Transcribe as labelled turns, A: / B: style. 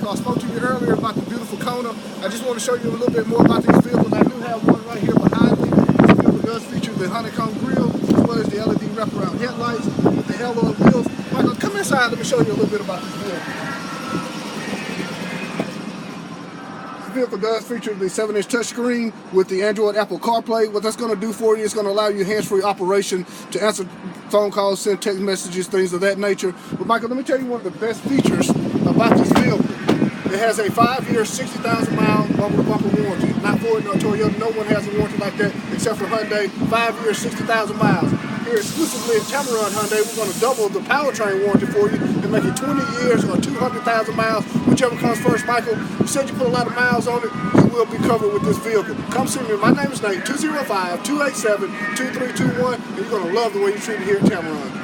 A: Michael, I spoke to you earlier about the beautiful Kona. I just want to show you a little bit more about these vehicles. I do have one right here behind me. This vehicle does feature the honeycomb grille, as well as the LED wraparound headlights with the alloy wheels. Michael, come inside. Let me show you a little bit about this vehicle. The vehicle does feature the 7-inch touchscreen with the Android Apple CarPlay. What that's going to do for you is going to allow you hands-free operation to answer phone calls, send text messages, things of that nature. But Michael, let me tell you one of the best features about this vehicle. It has a 5-year, 60,000-mile bumper-to-bumper warranty. Not Ford nor Toyota. No one has a warranty like that except for Hyundai. 5 years, 60,000 miles. Here exclusively at Tameron Hyundai, we're going to double the powertrain warranty for you and make it 20 years or 200,000 miles, whichever comes first. Michael, you said you put a lot of miles on it. You will be covered with this vehicle. Come see me. My name is Nate, 205-287-2321, and you're going to love the way you're treated here at Tameron.